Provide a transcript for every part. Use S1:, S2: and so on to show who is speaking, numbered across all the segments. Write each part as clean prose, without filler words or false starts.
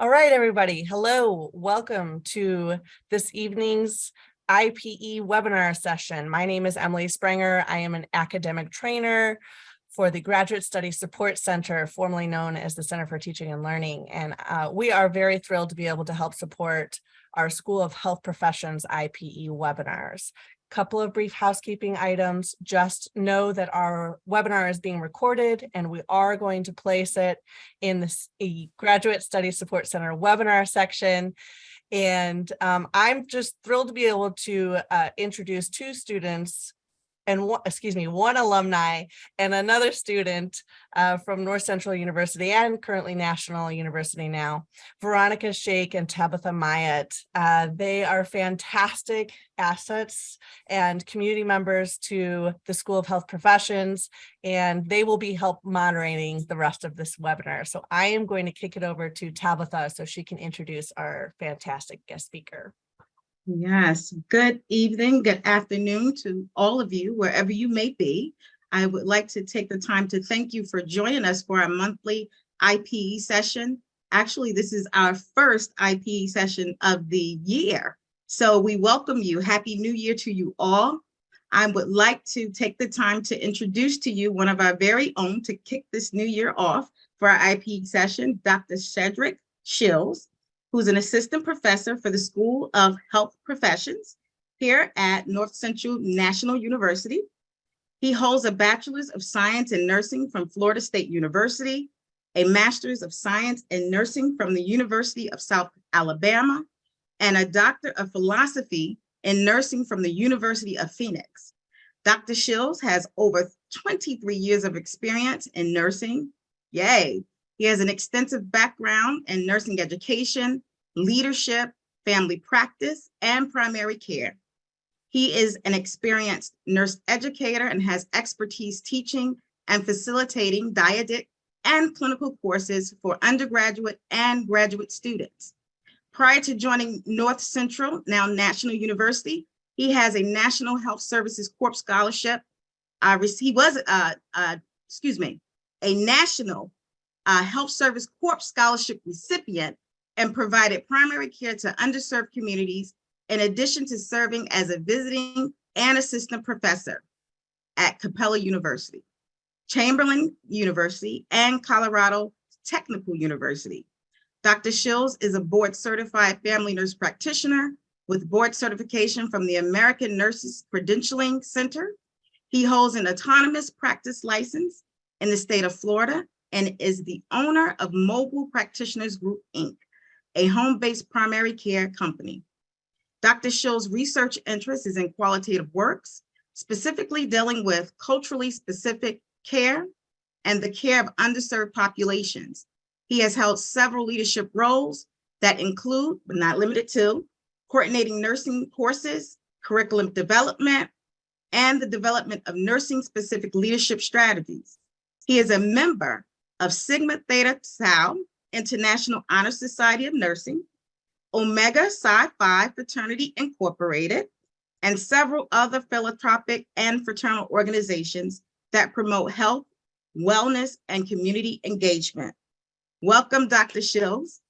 S1: All right, everybody. Hello. Welcome to this evening's IPE webinar session. My name is Emily Sprenger. I am an academic trainer for the Graduate Study Support Center, formerly known as the Center for Teaching and Learning. And we are very thrilled to be able to help support our School of Health Professions IPE webinars. Couple of brief housekeeping items. Just know that our webinar is being recorded and we are going to place it in the Graduate Study Support Center webinar section. And I'm just thrilled to be able to introduce two students and one alumni and another student from North Central University and currently National University now, Veronica Shake and Tabitha Myatt. They are fantastic assets and community members to the School of Health Professions, and they will be help moderating the rest of this webinar. So I am going to kick it over to Tabitha so she can introduce our fantastic guest speaker.
S2: Yes, good evening, good afternoon to all of you, wherever you may be. I would like to take the time to thank you for joining us for our monthly IPE session. Actually, this is our first IPE session of the year. So we welcome you. Happy New Year to you all. I would like to take the time to introduce to you one of our very own to kick this new year off for our IPE session, Dr. Cedric Shills, who's an assistant professor for the School of Health Professions here at North Central National University. He holds a Bachelor's of Science in Nursing from Florida State University, a Master's of Science in Nursing from the University of South Alabama, and a Doctor of Philosophy in Nursing from the University of Phoenix. Dr. Shills has over 23 years of experience in nursing. Yay! He has an extensive background in nursing education, leadership, family practice, and primary care. He is an experienced nurse educator and has expertise teaching and facilitating didactic and clinical courses for undergraduate and graduate students. Prior to joining North Central, now National University, he has a National Health Services Corps scholarship. He was a National Health Service Corps scholarship recipient and provided primary care to underserved communities, in addition to serving as a visiting and assistant professor at Capella University, Chamberlain University, and Colorado Technical University. Dr. Shills is a board certified family nurse practitioner with board certification from the American Nurses Credentialing Center. He holds an autonomous practice license in the state of Florida and is the owner of Mobile Practitioners Group, Inc., a home-based primary care company. Dr. Shills' research interest is in qualitative works, specifically dealing with culturally specific care and the care of underserved populations. He has held several leadership roles that include, but not limited to, coordinating nursing courses, curriculum development, and the development of nursing-specific leadership strategies. He is a member of Sigma Theta Tau International Honor Society of Nursing, Omega Psi Phi Fraternity Incorporated, and several other philanthropic and fraternal organizations that promote health, wellness, and community engagement. Welcome, Dr. Shills.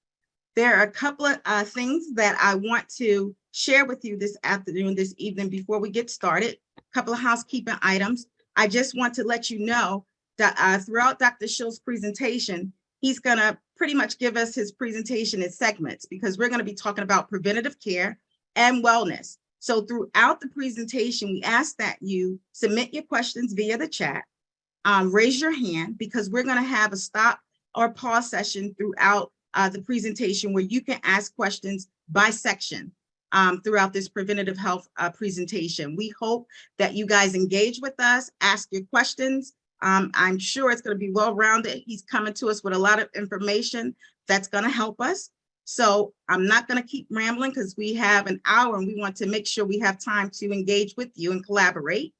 S2: There are a couple of things that I want to share with you this afternoon, this evening, before we get started. A couple of housekeeping items. I just want to let you know that throughout Dr. Shills' presentation, he's going to pretty much give us his presentation in segments because we're going to be talking about preventative care and wellness. So throughout the presentation, we ask that you submit your questions via the chat, raise your hand because we're going to have a stop or pause session throughout the presentation where you can ask questions by section throughout this preventative health presentation. We hope that you guys engage with us, ask your questions. I'm sure it's going to be well-rounded. He's coming to us with a lot of information that's going to help us. So I'm not going to keep rambling because we have an hour and we want to make sure we have time to engage with you and collaborate.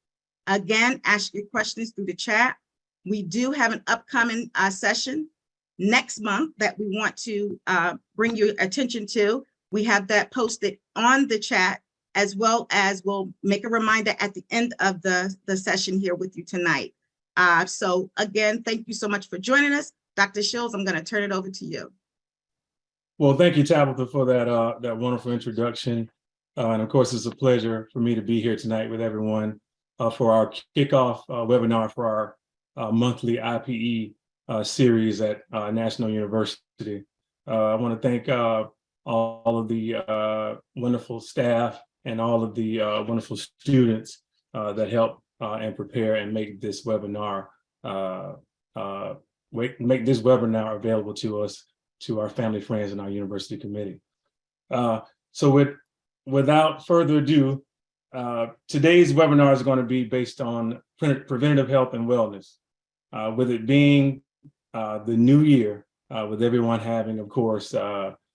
S2: Again, ask your questions through the chat. We do have an upcoming session next month that we want to bring your attention to. We have that posted on the chat, as well as we'll make a reminder at the end of the session here with you tonight. So again, thank you so much for joining us. Dr. Shills, I'm going to turn it over to you.
S3: Well, thank you, Tabitha, for that wonderful introduction. And of course, it's a pleasure for me to be here tonight with everyone for our kickoff webinar for our monthly IPE series at National University. I want to thank all of the wonderful staff and all of the wonderful students that help and prepare and make this webinar available to us, to our family, friends, and our university committee. So without further ado, today's webinar is going to be based on preventative health and wellness. With it being the new year, with everyone having, of course,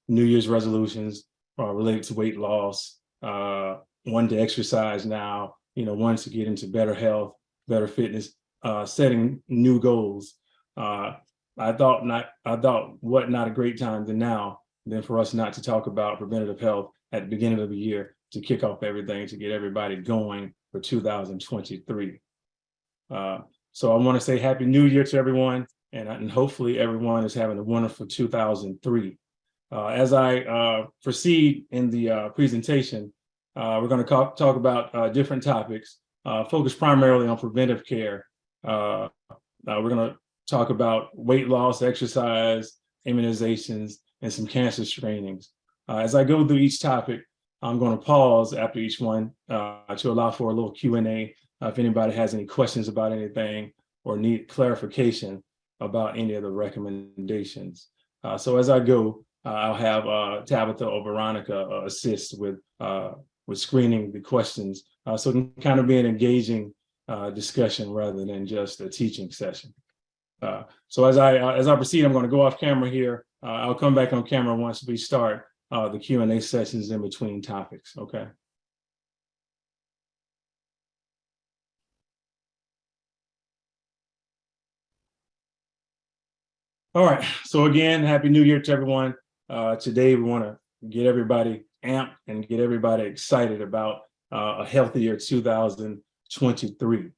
S3: New Year's resolutions related to weight loss, one to exercise now, one to get into better health, better fitness, setting new goals. I thought what not a great time than now than for us not to talk about preventative health at the beginning of the year to kick off everything, to get everybody going for 2023. So I want to say Happy New Year to everyone, and hopefully everyone is having a wonderful 2003. As I proceed in the presentation, we're going to talk about different topics, focus primarily on preventive care. We're going to talk about weight loss, exercise, immunizations, and some cancer screenings. As I go through each topic, I'm going to pause after each one to allow for a little Q&A if anybody has any questions about anything or need clarification about any of the recommendations. So as I go, I'll have Tabitha or Veronica assist with screening the questions, so it can kind of be an engaging discussion rather than just a teaching session. So as I proceed, I'm going to go off camera here. I'll come back on camera once we start the Q&A sessions in between topics. Okay. All right. So again, Happy New Year to everyone. Today we want to get everybody amped and get everybody excited about a healthier 2023.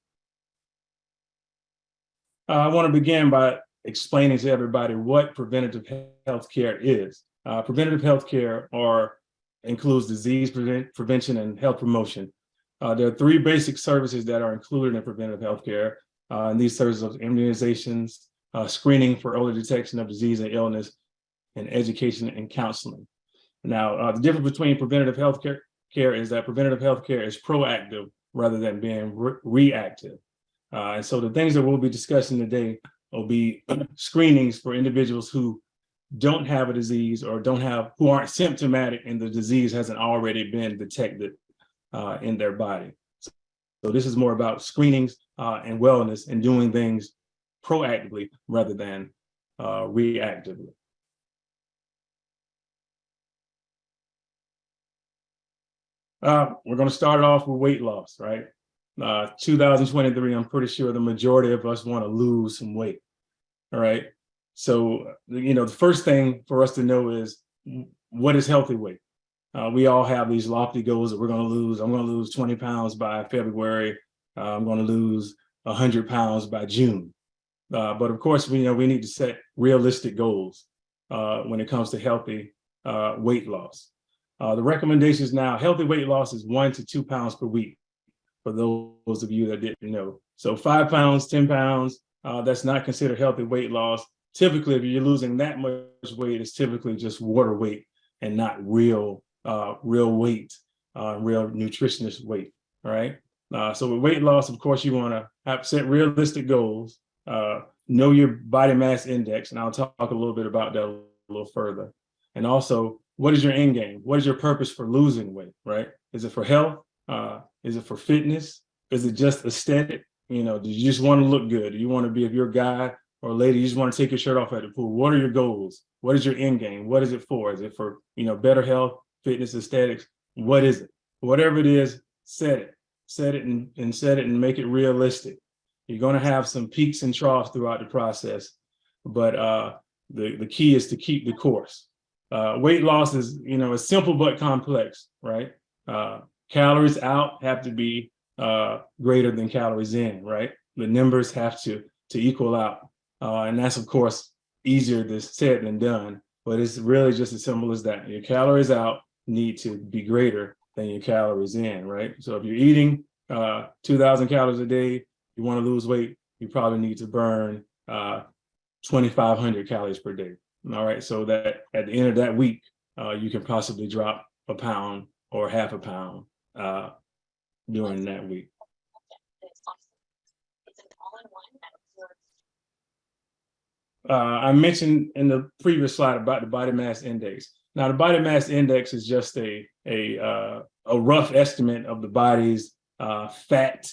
S3: I want to begin by explaining to everybody what preventative health care is. Preventative health care includes disease prevention and health promotion. There are three basic services that are included in preventative health care. And these services are immunizations, screening for early detection of disease and illness, and education and counseling. Now, the difference between preventative health care is that preventative health care is proactive rather than being reactive. And so the things that we'll be discussing today will be screenings for individuals who don't have a disease or who aren't symptomatic and the disease hasn't already been detected in their body. So this is more about screenings and wellness and doing things proactively rather than reactively. We're going to start off with weight loss, right? 2023, I'm pretty sure the majority of us want to lose some weight. All right. So, the first thing for us to know is, what is healthy weight? We all have these lofty goals that we're going to lose. I'm going to lose 20 pounds by February. I'm going to lose 100 pounds by June. But of course, we need to set realistic goals when it comes to healthy weight loss. The recommendations now, healthy weight loss is 1 to 2 pounds per week, for those of you that didn't know. So 5 pounds, 10 pounds, that's not considered healthy weight loss. Typically, if you're losing that much weight, it's typically just water weight and not real weight, real nutritionist weight, right? So with weight loss, of course, you want to set realistic goals, know your body mass index, and I'll talk a little bit about that a little further. And also, what is your end game? What is your purpose for losing weight, right? Is it for health? Is it for fitness? Is it just aesthetic? Do you just want to look good? Do you want to be, if you're a guy or a lady, you just want to take your shirt off at the pool? What are your goals? What is your end game? What is it for? Is it for, better health, fitness, aesthetics? What is it? Whatever it is, set it and make it realistic. You're going to have some peaks and troughs throughout the process, but the key is to keep the course. Weight loss is, it's simple but complex, right? Calories out have to be greater than calories in, right? The numbers have to equal out. And that's, of course, easier said than done. but it's really just as simple as that. Your calories out need to be greater than your calories in, right? So if you're eating 2,000 calories a day, you want to lose weight, you probably need to burn 2,500 calories per day. All right, so that at the end of that week, you can possibly drop a pound or half a pound during that week. I mentioned in the previous slide about the body mass index. Now, the body mass index is just a rough estimate of the body's fat.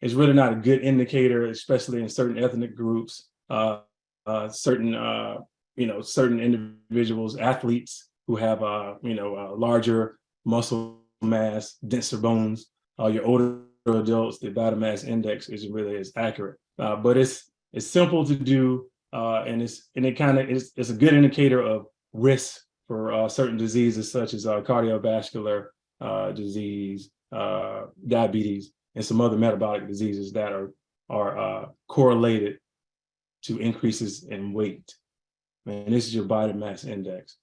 S3: It's really not a good indicator, especially in certain ethnic groups, certain individuals, athletes who have larger muscle mass, denser bones. Your older adults, the body mass index isn't really as accurate, but it's simple to do, and it's a good indicator of risk for certain diseases such as cardiovascular disease, diabetes, and some other metabolic diseases that are correlated to increases in weight. And this is your body mass index.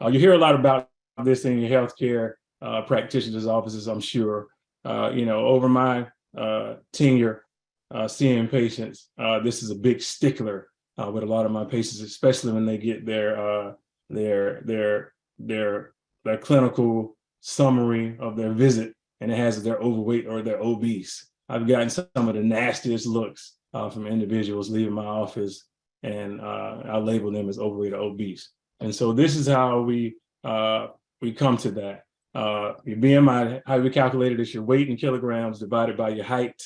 S3: You hear a lot about this in your healthcare practitioners' offices, I'm sure. Over my tenure seeing patients, this is a big stickler with a lot of my patients, especially when they get their clinical summary of their visit, and it has they're overweight or they're obese. I've gotten some of the nastiest looks from individuals leaving my office, and I label them as overweight or obese. And so this is how we come to that. Your BMI, how we calculate it, is your weight in kilograms divided by your height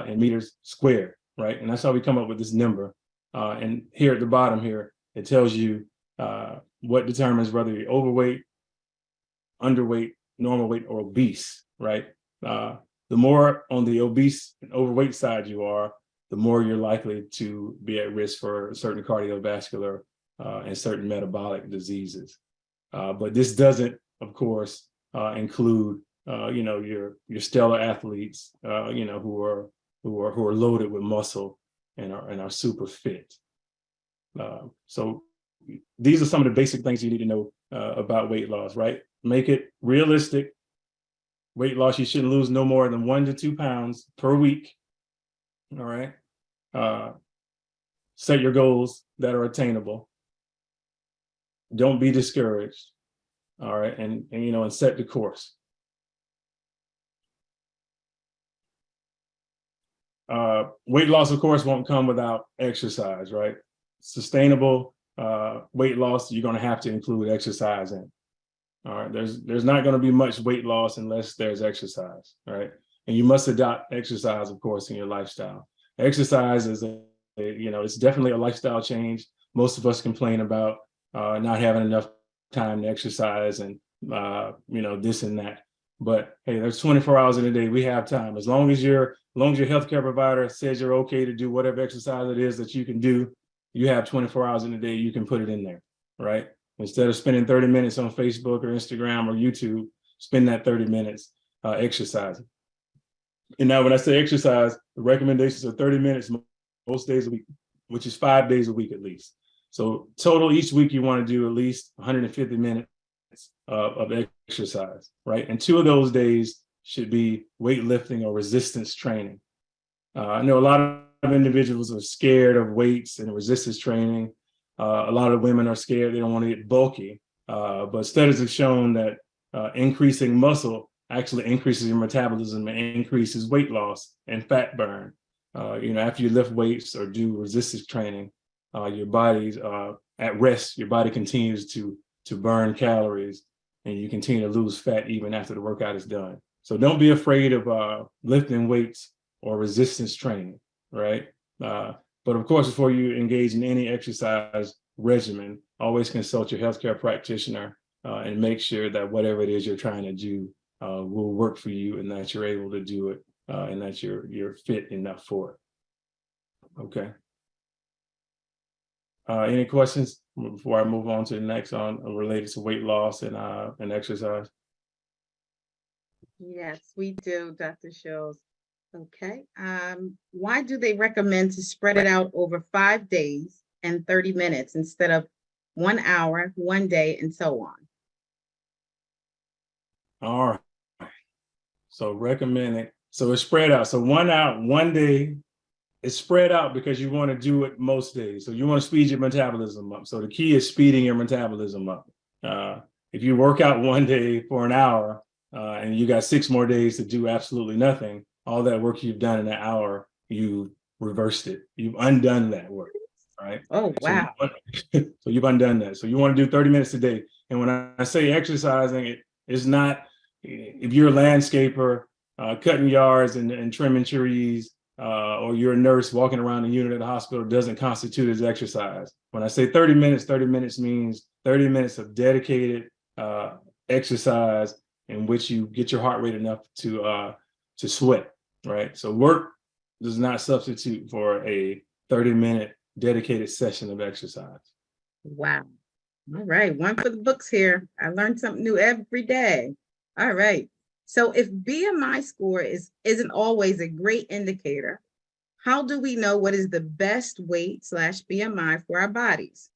S3: in meters squared, right? And that's how we come up with this number. And here at the bottom here, it tells you what determines whether you're overweight, underweight, normal weight, or obese, right? The more on the obese and overweight side you are, the more you're likely to be at risk for certain cardiovascular and certain metabolic diseases. But this doesn't, of course, include your stellar athletes, who are loaded with muscle and are super fit. So these are some of the basic things you need to know about weight loss, right? Make it realistic. Weight loss, you shouldn't lose no more than 1 to 2 pounds per week. All right. Set your goals that are attainable. Don't be discouraged. All right, and set the course. Weight loss, of course, won't come without exercise, right? Sustainable weight loss, you're going to have to include exercise in. All right, there's not going to be much weight loss unless there's exercise, right? And you must adopt exercise, of course, in your lifestyle. Exercise is it's definitely a lifestyle change. Most of us complain about not having enough time to exercise and this and that. But hey, there's 24 hours in a day. We have time. As long as your healthcare provider says you're okay to do whatever exercise it is that you can do, you have 24 hours in a day, you can put it in there, right? Instead of spending 30 minutes on Facebook or Instagram or YouTube, spend that 30 minutes exercising. And now when I say exercise, the recommendations are 30 minutes most days a week, which is 5 days a week at least. So total each week, you want to do at least 150 minutes of exercise, right? And 2 of those days should be weightlifting or resistance training. I know a lot of individuals are scared of weights and resistance training. A lot of women are scared, they don't want to get bulky. But studies have shown that increasing muscle actually increases your metabolism and increases weight loss and fat burn. After you lift weights or do resistance training, your body's at rest, your body continues to burn calories, and you continue to lose fat even after the workout is done. So don't be afraid of lifting weights or resistance training, right? But of course, before you engage in any exercise regimen, always consult your healthcare practitioner and make sure that whatever it is you're trying to do will work for you, and that you're able to do it, and that you're fit enough for it. Okay. Any questions before I move on to the next on related to weight loss and exercise?
S2: Yes, we do, Dr. Schulz. Okay. Why do they recommend to spread it out over 5 days and 30 minutes instead of 1 hour, 1 day, and so on.
S3: All right. So recommended. So it's spread out. So 1 hour, 1 day. It's spread out because you want to do it most days. So you want to speed your metabolism up. So the key is speeding your metabolism up. If you work out 1 day for an hour and you got 6 more days to do absolutely nothing, all that work you've done in an hour, you reversed it. You've undone that work, right?
S2: Oh, wow.
S3: So you've undone that. So you want to do 30 minutes a day. And when I say exercising, it's not, if you're a landscaper, cutting yards and trimming trees, or you're a nurse walking around the unit at the hospital, doesn't constitute as exercise. When I say 30 minutes means 30 minutes of dedicated exercise in which you get your heart rate enough to sweat, right? So work does not substitute for a 30-minute dedicated session of exercise.
S2: Wow. All right. One for the books here. I learned something new every day. All right. So if BMI score isn't always a great indicator, how do we know what is the best weight / BMI for our bodies?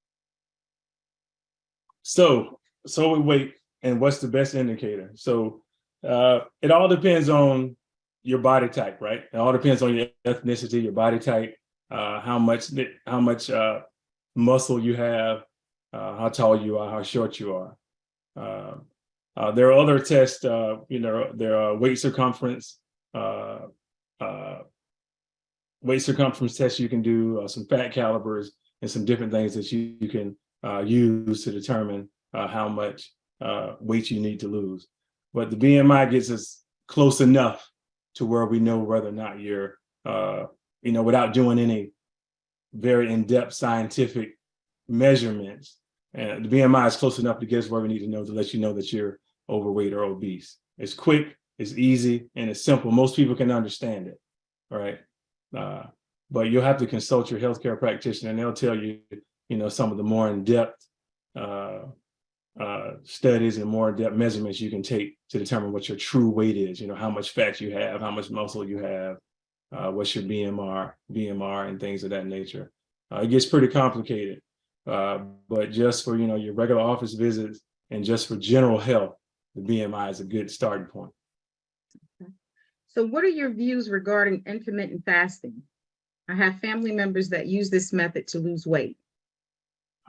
S3: So we wait, and what's the best indicator? So it all depends on your body type, right? It all depends on your ethnicity, your body type, how much muscle you have, how tall you are, how short you are. There are other tests, there are weight circumference tests you can do, some fat calibers, and some different things that you can use to determine how much weight you need to lose. But the BMI gets us close enough to where we know whether or not you're, without doing any very in-depth scientific measurements. And the BMI is close enough to get us where we need to know to let you know that you're overweight or obese. It's quick, it's easy, and it's simple. Most people can understand it, right? But you'll have to consult your healthcare practitioner, and they'll tell you, some of the more in-depth studies and more in-depth measurements you can take to determine what your true weight is. How much fat you have, how much muscle you have, what's your BMR, and things of that nature. It gets pretty complicated, but just for your regular office visits and just for general health, the BMI is a good starting point.
S2: Okay. So what are your views regarding intermittent fasting? I have family members that use this method to lose weight.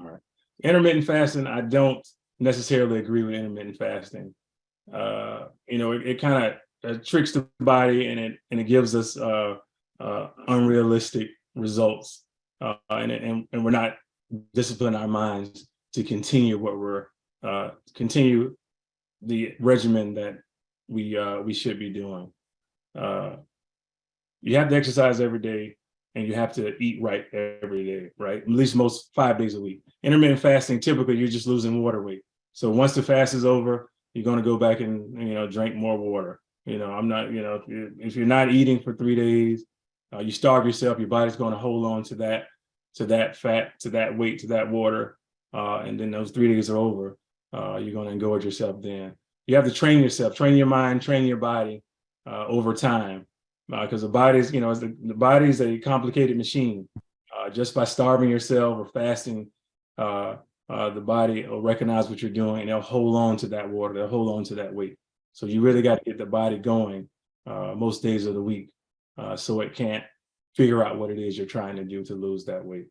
S3: All right. Intermittent fasting, I don't necessarily agree with intermittent fasting. It kind of tricks the body, and it gives us unrealistic results, and we're not disciplining our minds to continue the regimen that we should be doing. You have to exercise every day, and you have to eat right every day, right? At least most 5 days a week. Intermittent fasting, typically you're just losing water weight. So once the fast is over, you're going to go back and drink more water. If you're not eating for 3 days, you starve yourself. Your body's going to hold on to that fat, to that weight, to that water, and then those 3 days are over. You're going to engorge yourself. Then you have to train yourself, train your mind, train your body over time, because the body's a complicated machine. Just by starving yourself or fasting, the body will recognize what you're doing, and they'll hold on to that water, they'll hold on to that weight. So you really got to get the body going most days of the week, so it can't figure out what it is you're trying to do to lose that weight.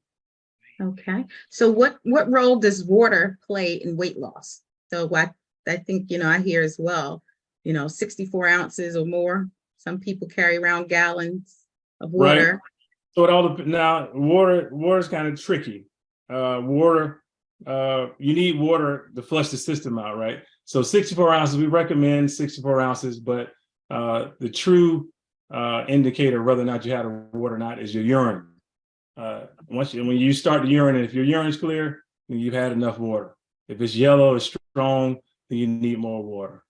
S2: Okay. So what role does water play in weight loss? So I think, I hear as well, 64 ounces or more. Some people carry around gallons of water.
S3: Right. So it all now water is kind of tricky. You need water to flush the system out, right? So 64 ounces, we recommend 64 ounces, but the true indicator whether or not you had water or not is your urine. When you start to urinate, if your urine's clear, then you've had enough water. If it's yellow, it's strong, then you need more water.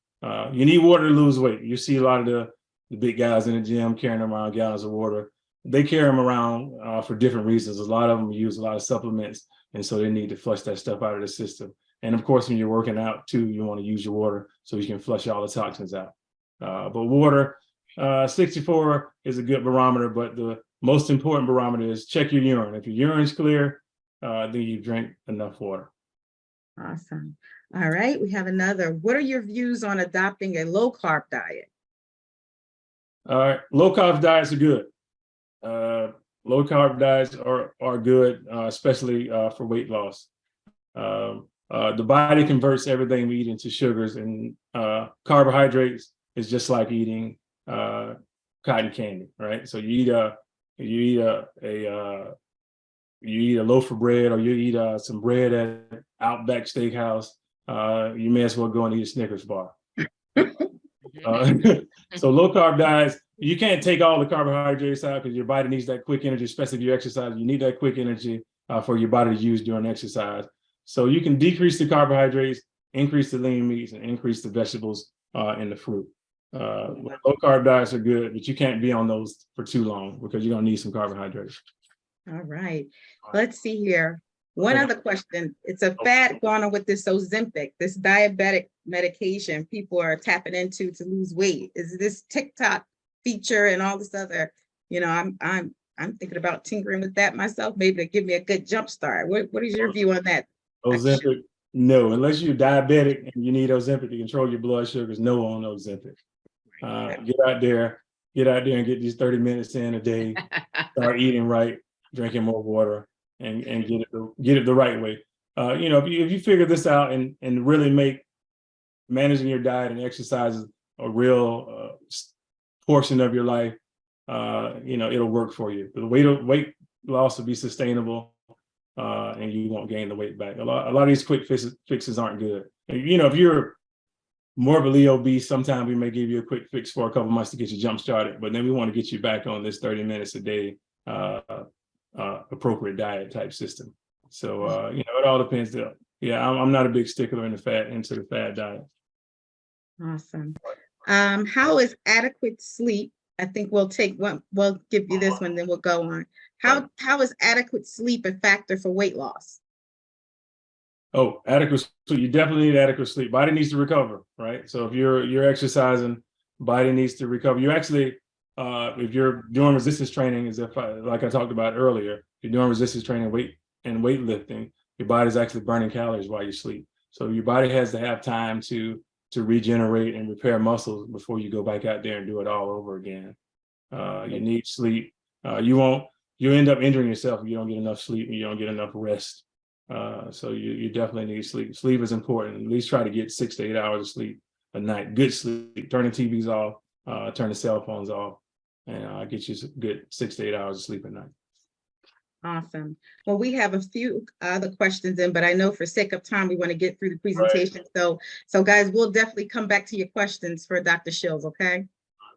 S3: You need water to lose weight. You see a lot of the big guys in the gym carrying around gallons of water. They carry them around for different reasons. A lot of them use a lot of supplements, and so they need to flush that stuff out of the system. And of course, when you're working out too, you want to use your water so you can flush all the toxins out. But water, 64 is a good barometer, but the most important barometer is check your urine. If your urine's clear, then you drink enough water.
S2: Awesome. All right, we have another. What are your views on adopting a low-carb diet?
S3: All right, low carb diets are good. Low carb diets are good, especially for weight loss. The body converts everything we eat into sugars, and carbohydrates is just like eating cotton candy, right? So you eat a loaf of bread, or you eat some bread at Outback Steakhouse. You may as well go and eat a Snickers bar. Uh, so low carb diets, you can't take all the carbohydrates out because your body needs that quick energy, especially if you exercise. You need that quick energy for your body to use during exercise. So you can decrease the carbohydrates, increase the lean meats, and increase the vegetables and the fruit. Low carb diets are good, but you can't be on those for too long because you're gonna need some carbohydrates.
S2: All right, let's see here. One other question. It's a fad going on with this Ozempic, this diabetic medication people are tapping into to lose weight. Is this TikTok feature and all this other, I'm thinking about tinkering with that myself, maybe to give me a good jump start. What is your view on that?
S3: Ozempic, no, unless you're diabetic and you need Ozempic to control your blood sugars, no on Ozempic. Get out there and get these 30 minutes in a day, start eating right, drinking more water, and get it the right way. If you figure this out and really make managing your diet and exercise a real portion of your life, it'll work for you. The weight loss will be sustainable, and you won't gain the weight back. A lot of these quick fixes aren't good. If you're morbidly obese, sometimes we may give you a quick fix for a couple months to get you jump started, but then we want to get you back on this 30 minutes a day appropriate diet type system. So it all depends. I'm not a big stickler into the fad diet.
S2: Awesome. How is adequate sleep? I think we'll give you this one, then we'll go on. How is adequate sleep a factor for weight loss?
S3: Oh, adequate sleep. You definitely need adequate sleep. Body needs to recover, right? So if you're exercising, body needs to recover. You actually, if you're doing resistance training, like I talked about earlier, if you're doing resistance training, weightlifting, your body's actually burning calories while you sleep. So your body has to have time to regenerate and repair muscles before you go back out there and do it all over again. You need sleep. You end up injuring yourself if you don't get enough sleep and you don't get enough rest. So you definitely need sleep. Sleep is important. At least try to get 6 to 8 hours of sleep a night. Good sleep. Turn the TVs off. Turn the cell phones off, and get you a good 6 to 8 hours of sleep at night.
S2: Awesome. Well, we have a few other questions in, but I know for sake of time, we want to get through the presentation. Right. So guys, we'll definitely come back to your questions for Dr. Shields, okay?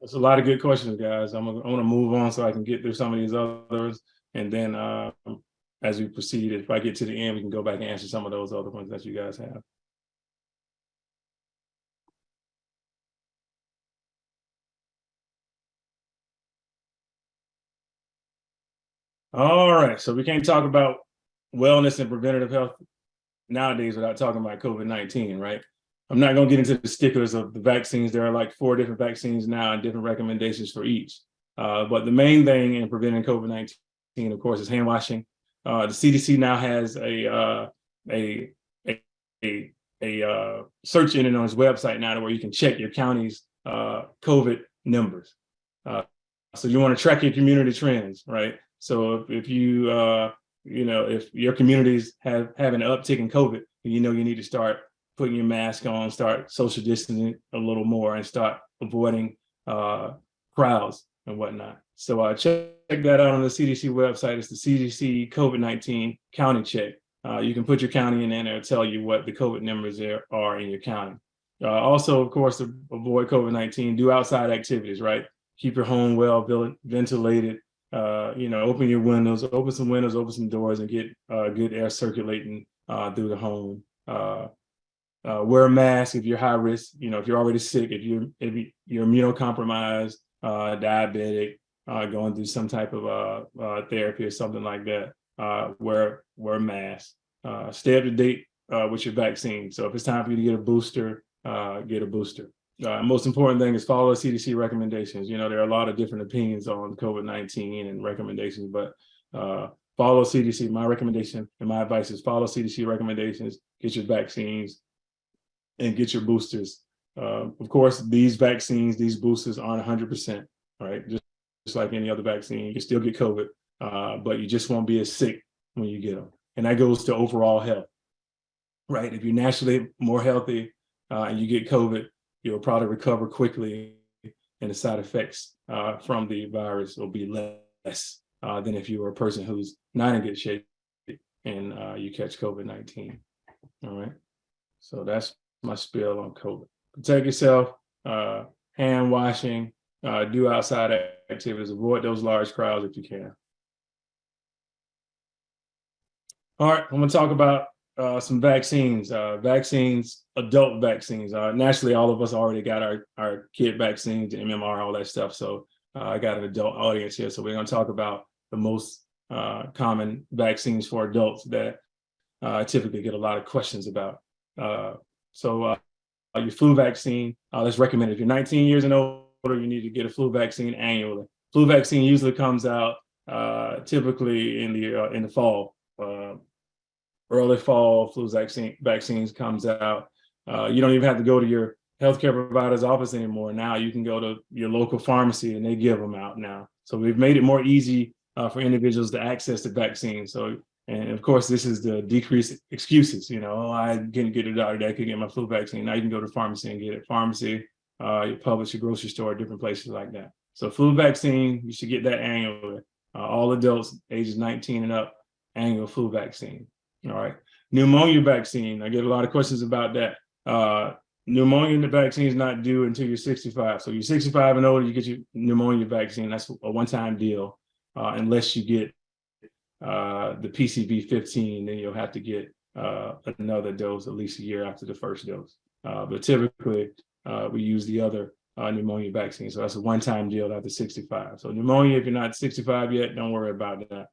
S3: That's a lot of good questions, guys. I want to move on so I can get through some of these others. And then as we proceed, if I get to the end, we can go back and answer some of those other ones that you guys have. All right, so we can't talk about wellness and preventative health nowadays without talking about COVID-19, right? I'm not going to get into the particulars of the vaccines. There are like 4 different vaccines now and different recommendations for each. But the main thing in preventing COVID-19, of course, is hand washing. The CDC now has a search engine on its website now where you can check your county's COVID numbers. So you want to track your community trends, right? So if you, if your communities have an uptick in COVID, you need to start putting your mask on, start social distancing a little more, and start avoiding crowds and whatnot. So check that out on the CDC website. It's the CDC COVID-19 county check. You can put your county in there and it'll tell you what the COVID numbers are in your county. Also, of course, to avoid COVID-19, do outside activities, right? Keep your home well ventilated. Open your windows, open some doors, and get good air circulating through the home. Wear a mask if you're high risk. If you're already sick, if you're immunocompromised, diabetic, going through some type of therapy or something like that, wear a mask. Stay up to date with your vaccine. So if it's time for you to get a booster, get a booster. Most important thing is follow the CDC recommendations. There are a lot of different opinions on COVID-19 and recommendations, but follow CDC. My recommendation and my advice is follow CDC recommendations, get your vaccines, and get your boosters. Of course, these vaccines, these boosters aren't 100%, right? Just like any other vaccine, you can still get COVID, but you just won't be as sick when you get them. And that goes to overall health, right? If you're naturally more healthy and you get COVID, you'll probably recover quickly, and the side effects from the virus will be less than if you were a person who's not in good shape and you catch COVID-19. All right. So that's my spiel on COVID. Protect yourself, hand washing, do outside activities, avoid those large crowds if you can. All right, I'm gonna talk about some vaccines, adult vaccines. Naturally, all of us already got our kid vaccines, the MMR, all that stuff. So I got an adult audience here. So we're gonna talk about the most common vaccines for adults that I typically get a lot of questions about. Your flu vaccine, that's recommended. If you're 19 years and older, you need to get a flu vaccine annually. Flu vaccine usually comes out typically in the fall. Early fall flu vaccines comes out. You don't even have to go to your healthcare provider's office anymore. Now you can go to your local pharmacy and they give them out now. So we've made it more easy for individuals to access the vaccine. So, and of course, this is the decreased excuses. You know, oh, I didn't get a doctor that could get my flu vaccine. Now you can go to the pharmacy and get it. Pharmacy, your Publix, your grocery store, different places like that. So flu vaccine, you should get that annually. All adults ages 19 and up, annual flu vaccine. All right. Pneumonia vaccine. I get a lot of questions about that. Pneumonia vaccine is not due until you're 65. So you're 65 and older, you get your pneumonia vaccine. That's a one-time deal. Unless you get the PCV15, then you'll have to get another dose at least a year after the first dose. But typically, we use the other pneumonia vaccine. So that's a one-time deal after 65. So pneumonia, if you're not 65 yet, don't worry about that.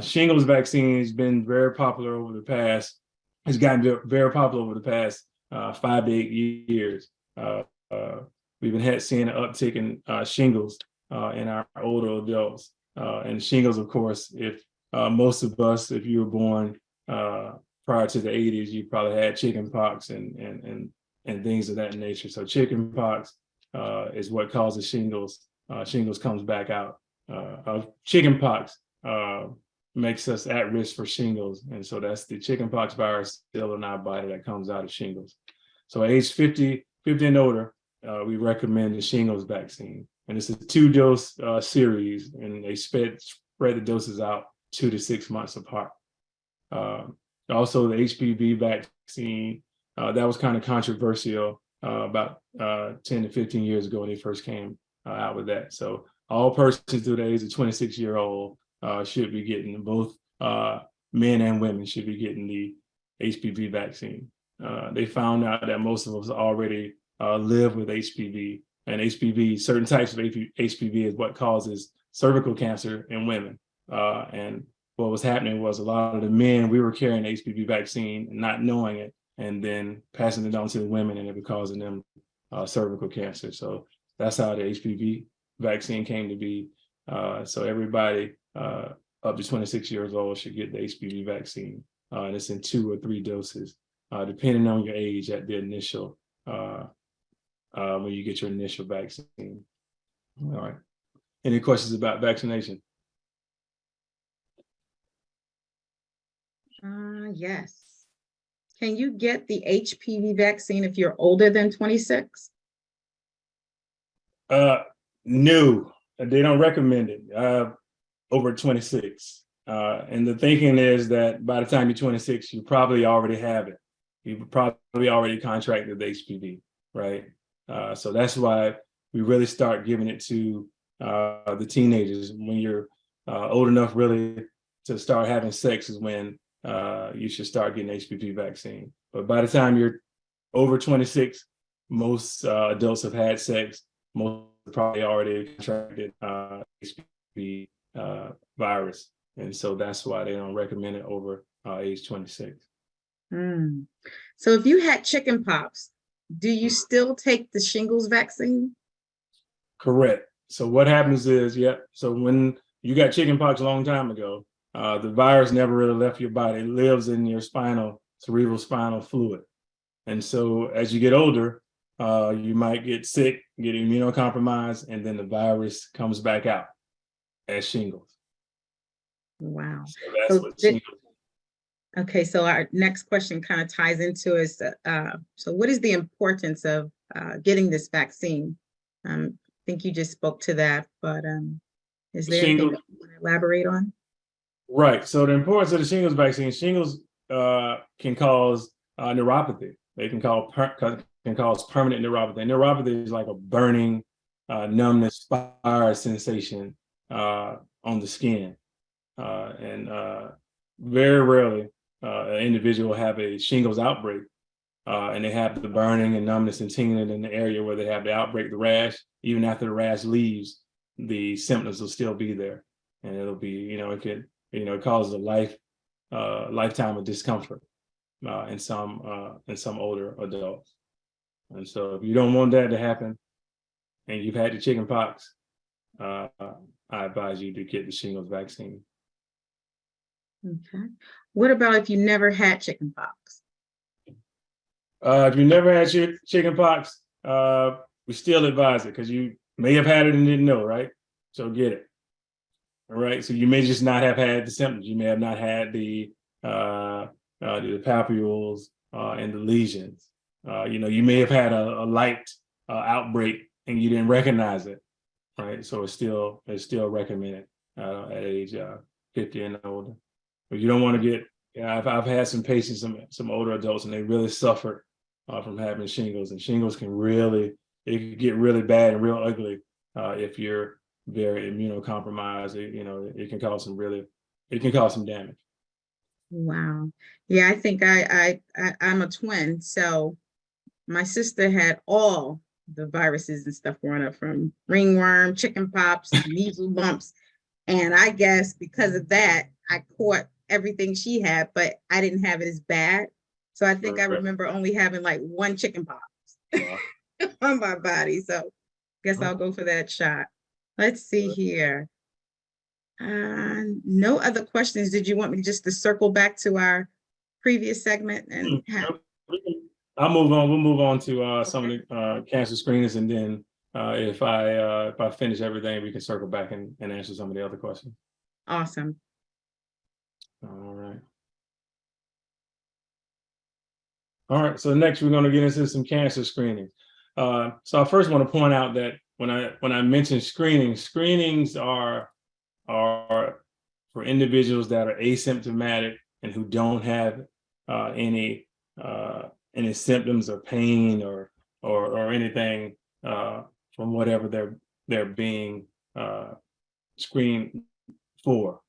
S3: Shingles vaccine has been very popular over the past, has gotten very popular over the past 5 to 8 years. We've been seeing an uptick in shingles in our older adults. And shingles, of course, if most of us, if you were born prior to the 80s, you probably had chicken pox and things of that nature. So chicken pox is what causes shingles. Shingles comes back out. Chicken pox makes us at risk for shingles. And so that's the chickenpox virus still in our body that comes out of shingles. So age 50 and older, we recommend the shingles vaccine. And it's a 2-dose series, and they spread the doses out 2 to 6 months apart. Also, the HPV vaccine, that was kind of controversial about 10 to 15 years ago when they first came out with that. So all persons through the age of 26-year-old should be getting, both men and women should be getting the HPV vaccine. They found out that most of us already live with HPV, and HPV, certain types of HPV is what causes cervical cancer in women. And what was happening was a lot of the men, we were carrying the HPV vaccine and not knowing it, and then passing it on to the women, and it was causing them cervical cancer. So that's how the HPV vaccine came to be. So everybody up to 26 years old should get the HPV vaccine. And it's in 2 or 3 doses, depending on your age at the initial, when you get your initial vaccine. All right. Any questions about vaccination?
S2: Yes. Can you get the HPV vaccine if you're older than 26?
S3: No, they don't recommend it over 26. And the thinking is that by the time you're 26, you probably already have it. You've probably already contracted the HPV, right? So that's why we really start giving it to the teenagers. When you're old enough really to start having sex is when you should start getting HPV vaccine. But by the time you're over 26, most adults have had sex. Most probably already contracted HPV virus. And so that's why they don't recommend it over age 26.
S2: So if you had chicken pox, do you still take the shingles vaccine?
S3: Correct. So what happens is, so when you got chicken pox a long time ago, the virus never really left your body. It lives in your cerebral spinal fluid. And so as you get older, you might get sick, get immunocompromised, and then the virus comes back out as shingles.
S2: Wow.
S3: So that's what shingles.
S2: Okay, so our next question kind of ties into is, so what is the importance of getting this vaccine? I think you just spoke to that, but is there anything that you want to elaborate on?
S3: Right. So the importance of the shingles vaccine, shingles can cause neuropathy. They can cause permanent neuropathy. And neuropathy is like a burning, numbness, fire sensation on the skin. And very rarely an individual will have a shingles outbreak, and they have the burning and numbness and tingling in the area where they have the outbreak, the rash. Even after the rash leaves, the symptoms will still be there, and it'll be, it causes a lifetime of discomfort in some older adults. And so, if you don't want that to happen, and you've had the chicken pox, I advise you to get the shingles vaccine.
S2: Okay. What about if you never had chicken pox?
S3: If you never had chicken pox, we still advise it because you may have had it and didn't know, right? So get it. All right. So you may just not have had the symptoms. You may have not had the papules and the lesions. You may have had a light outbreak and you didn't recognize it, right? So it's still recommended at age 50 and older. But you don't want to get. I've had some patients, some older adults, and they really suffered from having shingles. And shingles it can get really bad and real ugly if you're very immunocompromised. It can cause some damage.
S2: Wow. Yeah, I think I'm a twin. So my sister had all the viruses and stuff growing up, from ringworm, chicken pox, measles, mumps. And I guess because of that, I caught everything she had, but I didn't have it as bad. So I think I remember only having like one chicken pox on my body. So I guess I'll go for that shot. Let's see here. No other questions. Did you want me just to circle back to our previous segment and
S3: I'll move on. We'll move on to some of the cancer screenings, and then if I finish everything, we can circle back and answer some of the other questions.
S2: Awesome.
S3: All right. So next, we're going to get into some cancer screenings. So I first want to point out that when I mention screenings are for individuals that are asymptomatic and who don't have any symptoms or pain or anything from whatever they're being screened for.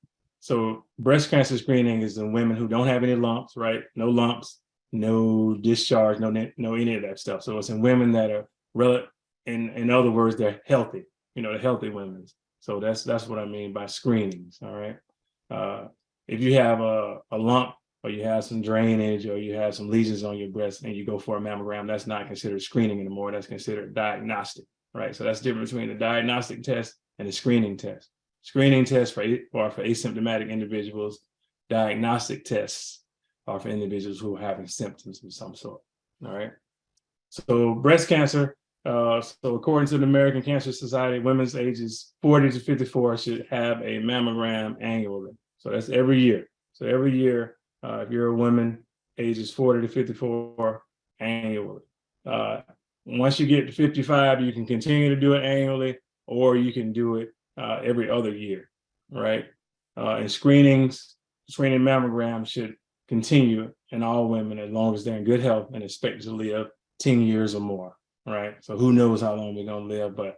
S3: So breast cancer screening is in women who don't have any lumps, right? No lumps, no discharge, no any of that stuff. So it's in women that are in other words, they're healthy, the healthy women. So that's what I mean by screenings. All right. If you have a lump, or you have some drainage, or you have some lesions on your breast, and you go for a mammogram, that's not considered screening anymore. That's considered diagnostic, right? So that's the difference between the diagnostic test and the screening test. Screening tests are for asymptomatic individuals. Diagnostic tests are for individuals who are having symptoms of some sort. All right. So breast cancer. So according to the American Cancer Society, women's ages 40 to 54 should have a mammogram annually. So that's every year. So every year, if you're a woman, ages 40 to 54 annually. Once you get to 55, you can continue to do it annually, or you can do it every other year, right? And screening mammograms should continue in all women as long as they're in good health and expected to live 10 years or more, right? So who knows how long we're going to live, but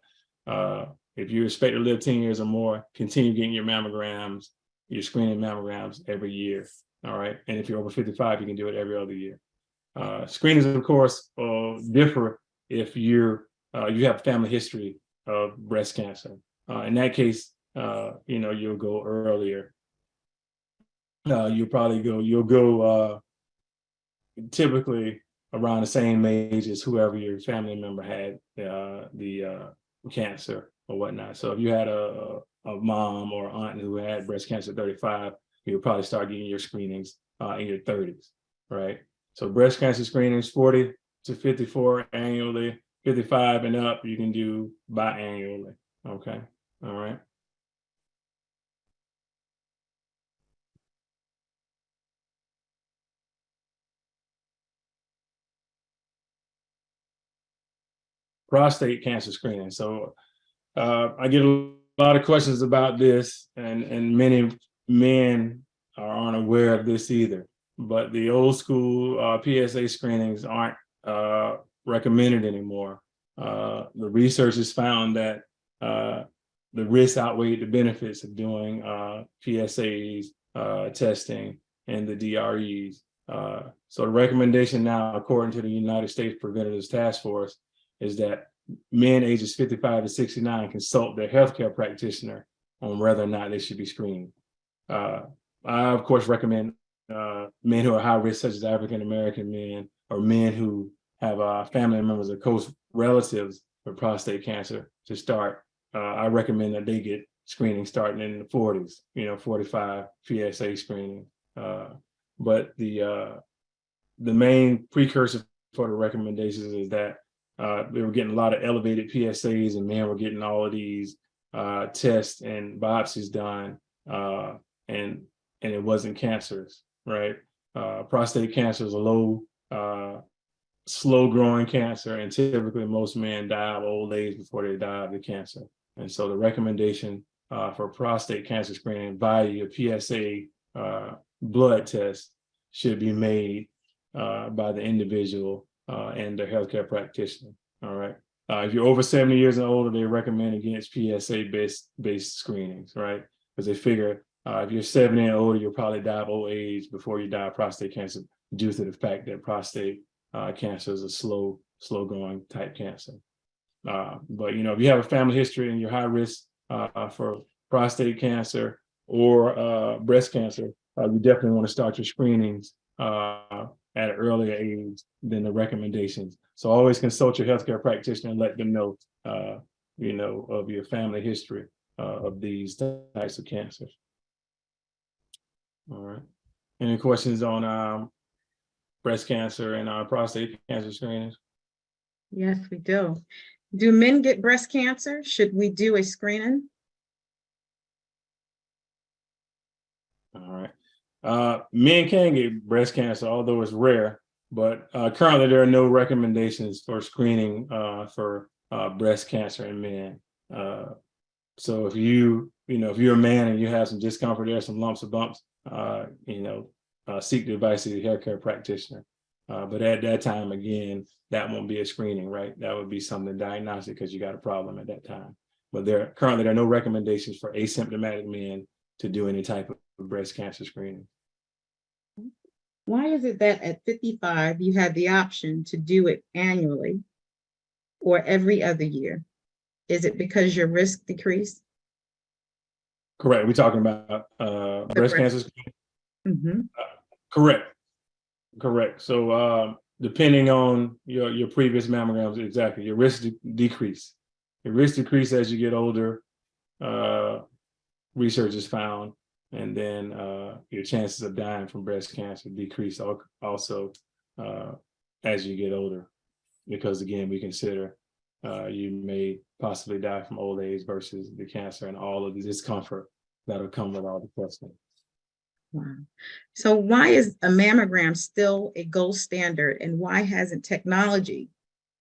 S3: if you expect to live 10 years or more, continue getting your mammograms, your screening mammograms every year, all right? And if you're over 55, you can do it every other year. Screenings, of course, differ if you have family history of breast cancer. In that case, you'll go earlier. You'll go typically around the same age as whoever your family member had the cancer or whatnot. So if you had a mom or aunt who had breast cancer at 35, you'll probably start getting your screenings in your 30s, right? So breast cancer screenings 40 to 54 annually, 55 and up, you can do biannually. Okay, all right. Prostate cancer screening. So I get a lot of questions about this, and many men are unaware of this either. But the old school PSA screenings aren't recommended anymore. The research has found that the risks outweigh the benefits of doing PSAs testing and the DREs. So the recommendation now, according to the United States Preventive Task Force, is that men ages 55 to 69 consult their healthcare practitioner on whether or not they should be screened. I, of course, recommend men who are high risk, such as African American men or men who have family members or close relatives with prostate cancer to start. I recommend that they get screening starting in the 40s, 45 PSA screening. But the main precursor for the recommendations is that they were getting a lot of elevated PSAs, and men were getting all of these tests and biopsies done, and it wasn't cancerous, right? Prostate cancer is a low, slow-growing cancer, and typically most men die of old age before they die of the cancer. And so the recommendation for prostate cancer screening via your PSA blood test should be made by the individual and their healthcare practitioner. All right. If you're over 70 years and older, they recommend against PSA-based screenings, right? Because they figure if you're 70 and older, you'll probably die of old age before you die of prostate cancer, due to the fact that prostate cancer is a slow-growing type cancer. But if you have a family history and you're high risk for prostate cancer or breast cancer, you definitely want to start your screenings at an earlier age than the recommendations. So always consult your healthcare practitioner and let them know, of your family history of these types of cancers. All right. Any questions on breast cancer and prostate cancer screenings?
S2: Yes, we do. Do men get breast cancer? Should we do a screening?
S3: All right. Men can get breast cancer, although it's rare, but currently there are no recommendations for screening for breast cancer in men. So if you're a man and you have some discomfort there, some lumps or bumps, seek the advice of your healthcare practitioner. But at that time, again, that won't be a screening, right? That would be something diagnostic because you got a problem at that time. But there are no recommendations for asymptomatic men to do any type of breast cancer screening.
S2: Why is it that at 55, you have the option to do it annually or every other year? Is it because your risk decreased?
S3: Correct. We're talking about breast cancer screening?
S2: Mm-hmm.
S3: Correct. So depending on your previous mammograms, exactly, your risk decrease. Your risk decrease as you get older, research has found, and then your chances of dying from breast cancer decrease also as you get older, because again, we consider you may possibly die from old age versus the cancer and all of the discomfort that'll come with all the testing.
S2: Wow. So why is a mammogram still a gold standard, and why hasn't technology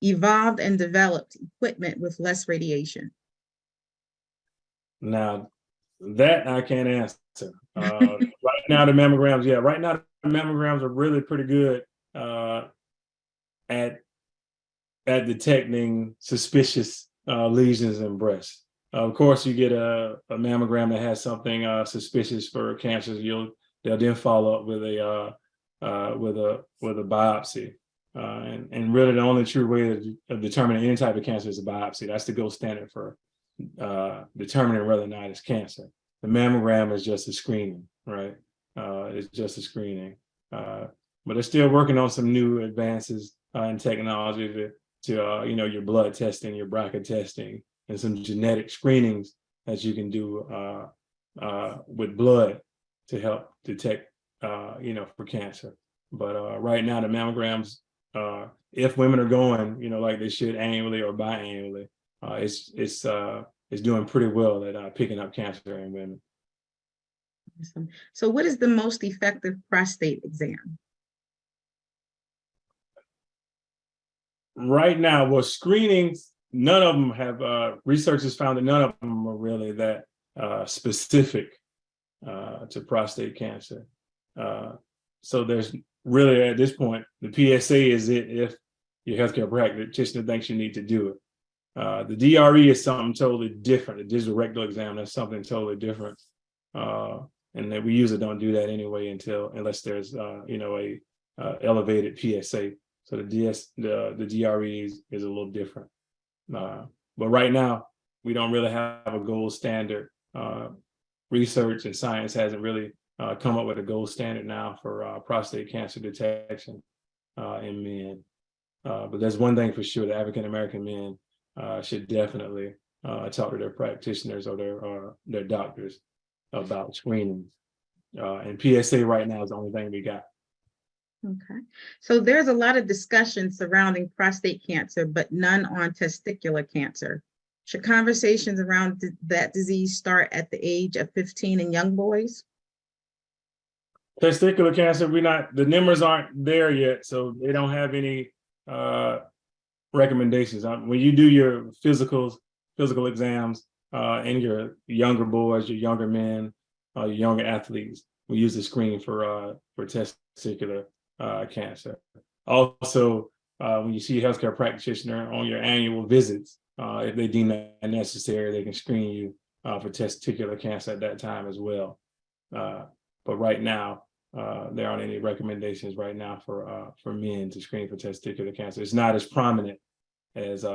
S2: evolved and developed equipment with less radiation?
S3: Now, that I can't answer. Right now, the mammograms are really pretty good at detecting suspicious lesions in breast. Of course, you get a mammogram that has something suspicious for cancers. They'll then follow up with a biopsy, and really the only true way of determining any type of cancer is a biopsy. That's the gold standard for determining whether or not it's cancer. The mammogram is just a screening, right? It's just a screening, but they're still working on some new advances in technology to your blood testing, your BRCA testing, and some genetic screenings that you can do with blood to help detect, for cancer. But right now, the mammograms, if women are going, like they should annually or biannually, it's doing pretty well at picking up cancer in women.
S2: Awesome. So what is the most effective prostate exam?
S3: Right now, well, screenings, none of them have, research has found that none of them are really that specific to prostate cancer. So there's really, at this point, the PSA is it if your healthcare practitioner thinks you need to do it. The DRE is something totally different. The digital rectal exam, that's something totally different. And that we usually don't do that anyway unless there's a elevated PSA. So the DRE is a little different. But right now, we don't really have a gold standard. Research and science hasn't really come up with a gold standard now for prostate cancer detection in men. But there's one thing for sure: the African American men should definitely talk to their practitioners or their doctors about screening. And PSA right now is the only thing we got.
S2: Okay. So there's a lot of discussion surrounding prostate cancer, but none on testicular cancer. Should conversations around that disease start at the age of 15 in young boys?
S3: Testicular cancer, the numbers aren't there yet, so they don't have any recommendations. When you do your physical exams in your younger boys, your younger men, your younger athletes, we use the screen for testicular cancer. Also, when you see a healthcare practitioner on your annual visits, if they deem that necessary, they can screen you for testicular cancer at that time as well. But right now, there aren't any recommendations right now for men to screen for testicular cancer. It's not as prominent as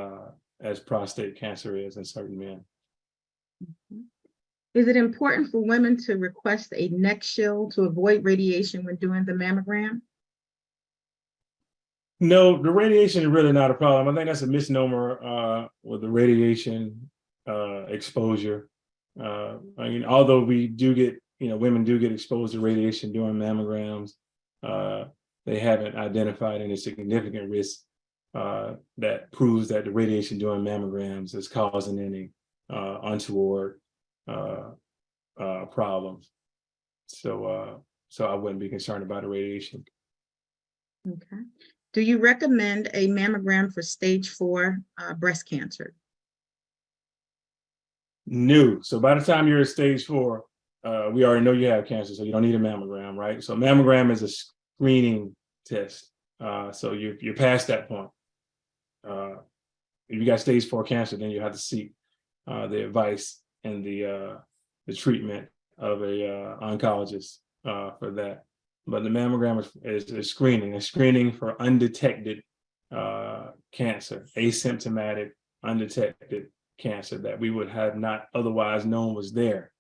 S3: prostate cancer is in certain men.
S2: Is it important for women to request a neck shield to avoid radiation when doing the mammogram?
S3: No, the radiation is really not a problem. I think that's a misnomer with the radiation exposure. Although we do get, women do get exposed to radiation during mammograms, they haven't identified any significant risk that proves that the radiation during mammograms is causing any untoward problems. So I wouldn't be concerned about the radiation.
S2: Okay. Do you recommend a mammogram for stage 4 breast cancer?
S3: No. So by the time you're at stage 4, we already know you have cancer, so you don't need a mammogram, right? So mammogram is a screening test. So you're past that point. If you got stage 4 cancer, then you have to seek the advice and the treatment of a oncologist for that. But the mammogram is screening. It's screening for undetected cancer, asymptomatic, undetected cancer that we would have not otherwise known was there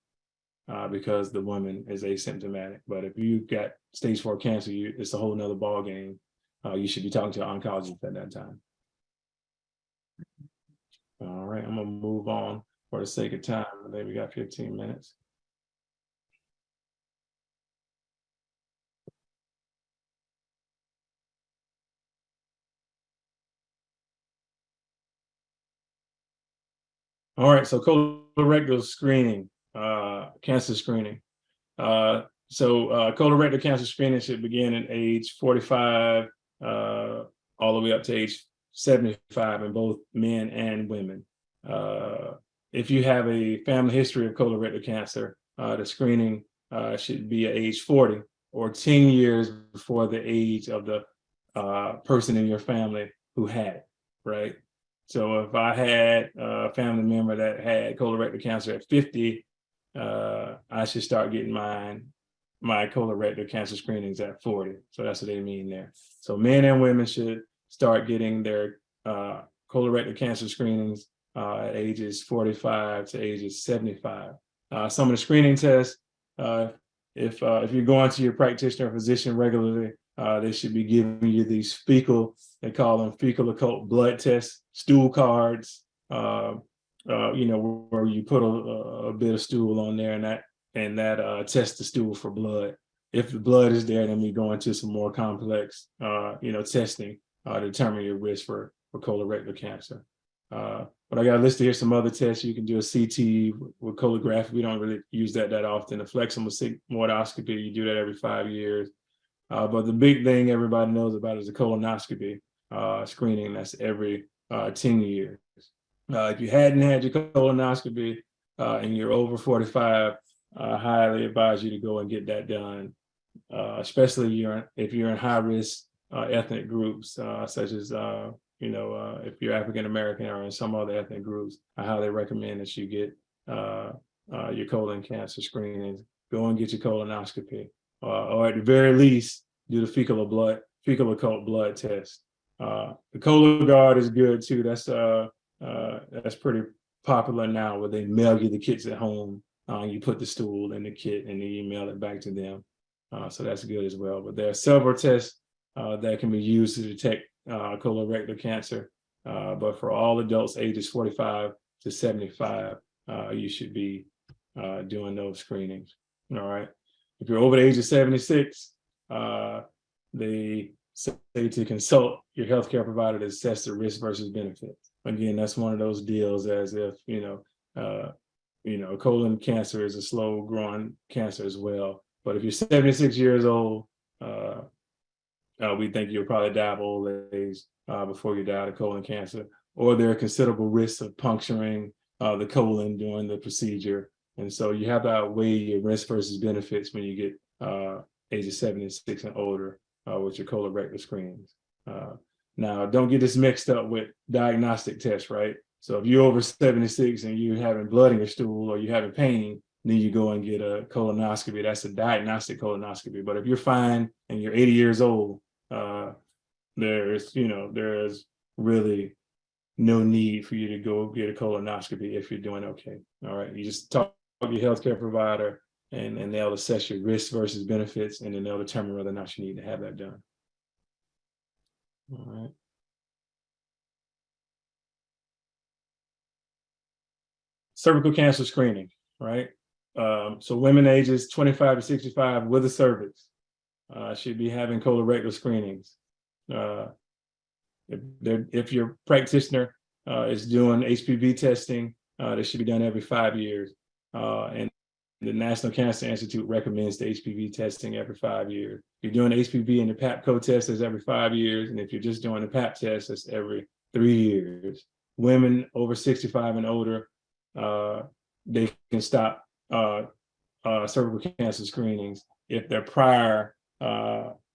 S3: because the woman is asymptomatic. But if you got stage 4 cancer, it's a whole nother ball game. You should be talking to an oncologist at that time. All right, I'm gonna move on for the sake of time. I think we got 15 minutes. All right, so colorectal screening, cancer screening. So colorectal cancer screening should begin at age 45, all the way up to age 75 in both men and women. If you have a family history of colorectal cancer, the screening should be at age 40 or 10 years before the age of the person in your family who had it, right? So if I had a family member that had colorectal cancer at 50, I should start getting my colorectal cancer screenings at 40. So that's what they mean there. So men and women should start getting their colorectal cancer screenings at ages 45 to ages 75. Some of the screening tests, if you're going to your practitioner or physician regularly, they should be giving you these they call them fecal occult blood tests, stool cards, where you put a bit of stool on there, and test the stool for blood. If the blood is there, then we go into some more complex, testing to determine your risk for colorectal cancer. But I got listed here some other tests. You can do a CT with colography. We don't really use that often. A flexible sigmoidoscopy, you do that every 5 years. But the big thing everybody knows about is a colonoscopy screening. That's every 10 years. If you hadn't had your colonoscopy and you're over 45, I highly advise you to go and get that done, especially if you're in high risk ethnic groups, such as if you're African American or in some other ethnic groups. I highly recommend that you get your colon cancer screenings. Go and get your colonoscopy, or at the very least, do the fecal occult blood test. The Cologuard is good too. That's pretty popular now, where they mail you the kits at home. You put the stool in the kit and then you mail it back to them. So that's good as well. But there are several tests that can be used to detect colorectal cancer. But for all adults ages 45 to 75, you should be doing those screenings. All right. If you're over the age of 76, they say to consult your healthcare provider to assess the risk versus benefits. Again, that's one of those deals as if, colon cancer is a slow growing cancer as well. But if you're 76 years old, we think you'll probably die of old age before you die of colon cancer, or there are considerable risks of puncturing the colon during the procedure. And so you have to outweigh your risk versus benefits when you get age of 76 and older with your colorectal screenings. Now, don't get this mixed up with diagnostic tests, right? So if you're over 76 and you're having blood in your stool or you're having pain, then you go and get a colonoscopy. That's a diagnostic colonoscopy. But if you're fine and you're 80 years old, there's really no need for you to go get a colonoscopy if you're doing okay. All right. You just talk to your healthcare provider and they'll assess your risk versus benefits, and then they'll determine whether or not you need to have that done. All right. Cervical cancer screening, right? So women ages 25 to 65 with a cervix should be having colorectal screenings. If your practitioner is doing HPV testing, they should be done every 5 years. And the National Cancer Institute recommends the HPV testing every 5 years. If you're doing HPV and the Pap co-test, is every 5 years. And if you're just doing the Pap test, it's every 3 years. Women over 65 and older, they can stop cervical cancer screenings if their prior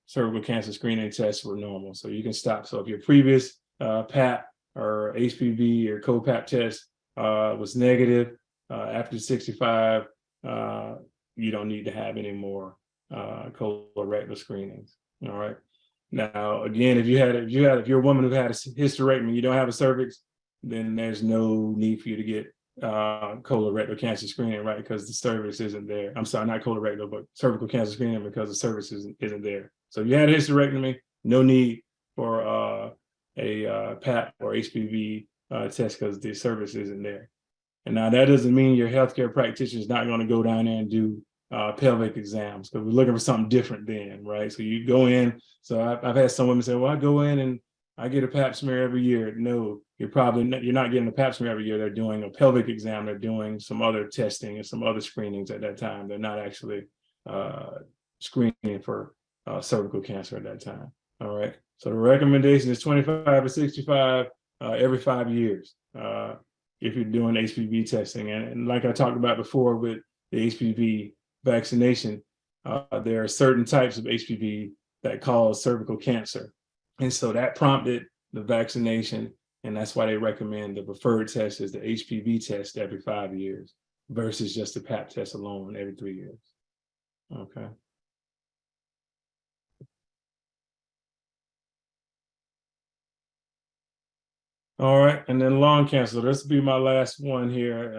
S3: cervical cancer screening tests were normal. So you can stop. So if your previous PAP or HPV or co-PAP test was negative after 65, you don't need to have any more colorectal screenings. All right. Now, again, if you're a woman who had a hysterectomy, you don't have a cervix, then there's no need for you to get colorectal cancer screening, right? Because the cervix isn't there. I'm sorry, not colorectal, but cervical cancer screening, because the cervix isn't there. So if you had a hysterectomy, no need for a PAP or HPV test because the cervix isn't there. And now that doesn't mean your healthcare practitioner is not going to go down there and do pelvic exams, because we're looking for something different then, right? So you go in. So I've had some women say, well, I go in and I get a pap smear every year. No, you're not getting a pap smear every year. They're doing a pelvic exam. They're doing some other testing and some other screenings at that time. They're not actually screening for cervical cancer at that time. All right. So the recommendation is 25 to 65 every 5 years if you're doing HPV testing. And like I talked about before with the HPV vaccination, there are certain types of HPV that cause cervical cancer. And so that prompted the vaccination. And that's why they recommend the preferred test is the HPV test every 5 years versus just the PAP test alone every 3 years. Okay. All right. And then lung cancer. This will be my last one here.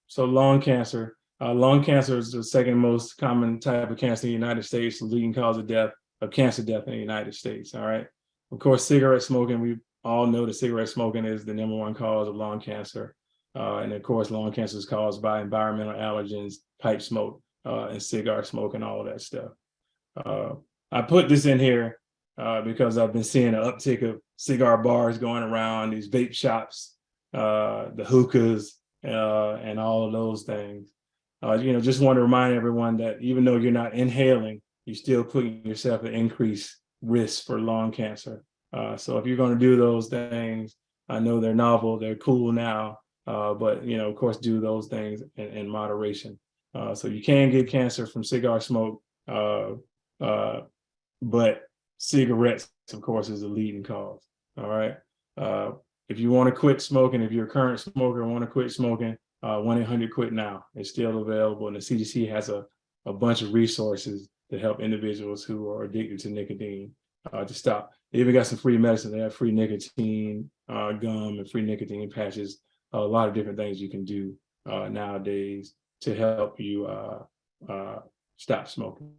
S3: So lung cancer. Lung cancer is the second most common type of cancer in the United States, the leading cause of cancer death in the United States. All right. Of course, cigarette smoking, we all know that cigarette smoking is the #1 cause of lung cancer. And of course, lung cancer is caused by environmental allergens pipe smoke and cigar smoke and all of that stuff. I put this in here because I've been seeing an uptick of cigar bars going around, these vape shops, the hookahs, and all of those things. Just want to remind everyone that even though you're not inhaling, you're still putting yourself at increased risk for lung cancer. So if you're going to do those things, I know they're novel, they're cool now, but of course, do those things in moderation. So you can get cancer from cigar smoke, but cigarettes, of course, is the leading cause. All right. If you want to quit smoking, if you're a current smoker and want to quit smoking, 1-800-QUIT NOW. It's still available, and the CDC has a bunch of resources to help individuals who are addicted to nicotine to stop. They even got some free medicine. They have free nicotine gum and free nicotine patches. A lot of different things you can do nowadays to help you stop smoking.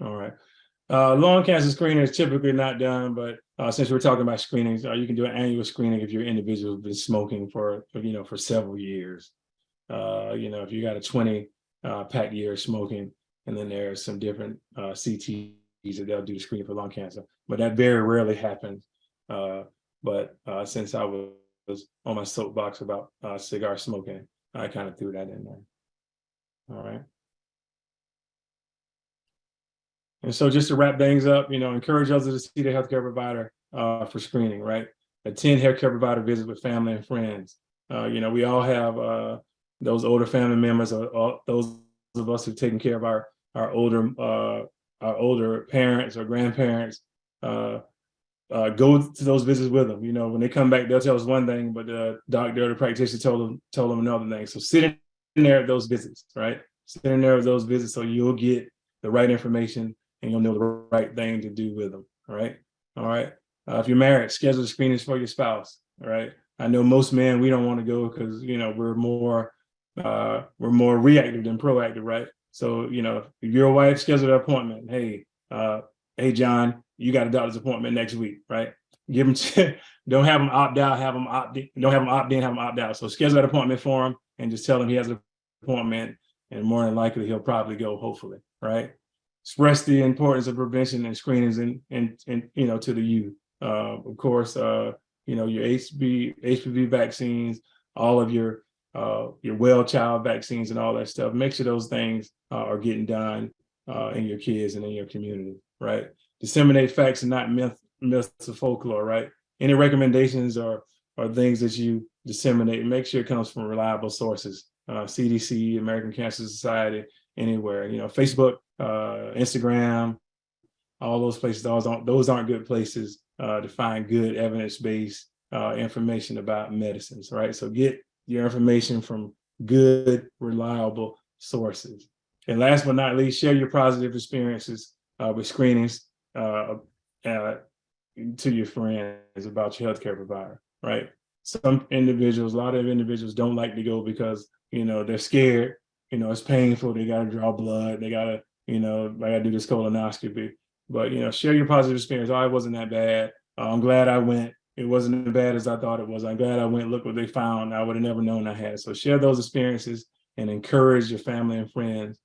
S3: All right. Lung cancer screening is typically not done, but since we're talking about screenings, you can do an annual screening if you're an individual who's been smoking for several years. If you got a 20-pack year smoking, and then there's some different CTs that they'll do the screening for lung cancer, but that very rarely happens. But since I was on my soapbox about cigar smoking, I kind of threw that in there. All right. And so just to wrap things up, encourage others to see the healthcare provider for screening, right? Attend healthcare provider visits with family and friends. We all have those older family members, or those of us who've taken care of our older parents or grandparents. Go to those visits with them. When they come back, they'll tell us one thing, but the doctor or the practitioner told them another thing. So sit in there at those visits, right? Sit in there at those visits so you'll get the right information and you'll know the right thing to do with them. All right. All right. If you're married, schedule the screenings for your spouse. All right. I know most men, we don't want to go because, we're more reactive than proactive. Right. So, if your wife scheduled an appointment, hey, John, you got a doctor's appointment next week. Right. Give them, don't have them opt out, have them opt in, don't have them opt in, have them opt out. So schedule that appointment for him and just tell him he has an appointment, and more than likely he'll probably go, hopefully. Right. Express the importance of prevention and screenings and to the youth. Of course, your HPV vaccines, all of your well child vaccines and all that stuff. Make sure those things are getting done in your kids and in your community, right? Disseminate facts and not myths or folklore, right? Any recommendations or things that you disseminate, make sure it comes from reliable sources. CDC, American Cancer Society, anywhere, Facebook, Instagram, all those places, those aren't good places to find good evidence-based information about medicines, right? So get your information from good, reliable sources. And last but not least, share your positive experiences with screenings to your friends about your healthcare provider, right? Some individuals, a lot of individuals don't like to go because, they're scared. It's painful. They got to draw blood. They got to, I got to do this colonoscopy. But, share your positive experience. Oh, it wasn't that bad. I'm glad I went. It wasn't as bad as I thought it was. I'm glad I went. Look what they found. I would have never known I had. So share those experiences and encourage your family and friends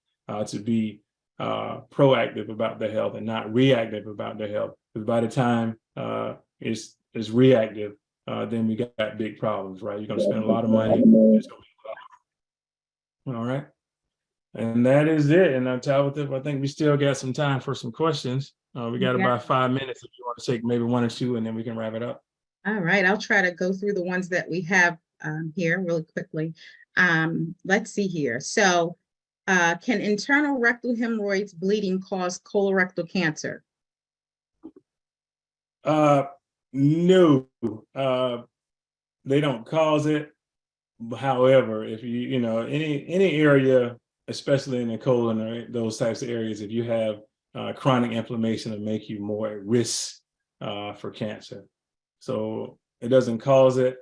S3: to be proactive about their health and not reactive about their health. Because by the time it's reactive, then we got big problems, right? You're going to spend a lot of money. All right. And that is it. And on Tabitha, I think we still got some time for some questions. We got about 5 minutes if you want to take maybe one or two, and then we can wrap it up.
S2: All right, I'll try to go through the ones that we have here really quickly. Let's see here. So can internal rectal hemorrhoids bleeding cause colorectal cancer?
S3: No, they don't cause it. However, if you any area, especially in the colon or those types of areas, if you have chronic inflammation, it'll make you more at risk for cancer. So it doesn't cause it,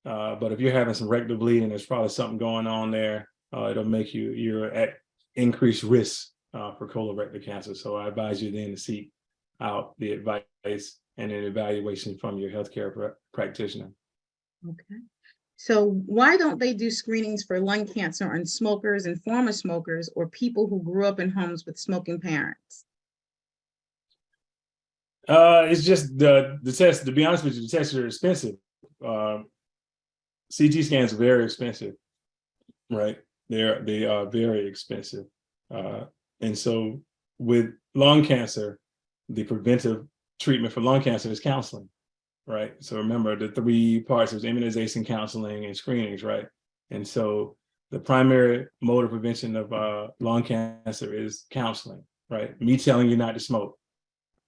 S3: but if you're having some rectal bleeding, there's probably something going on there. It'll make you're at increased risk for colorectal cancer. So I advise you then to seek out the advice and an evaluation from your healthcare practitioner.
S2: Okay. So why don't they do screenings for lung cancer on smokers and former smokers or people who grew up in homes with smoking parents?
S3: It's just the test. To be honest with you, the tests are expensive. CT scans are very expensive, right? They are very expensive, and so with lung cancer, the preventive treatment for lung cancer is counseling, right? So remember the three parts: there's immunization, counseling, and screenings, right? And so the primary mode of prevention of lung cancer is counseling, right? Me telling you not to smoke.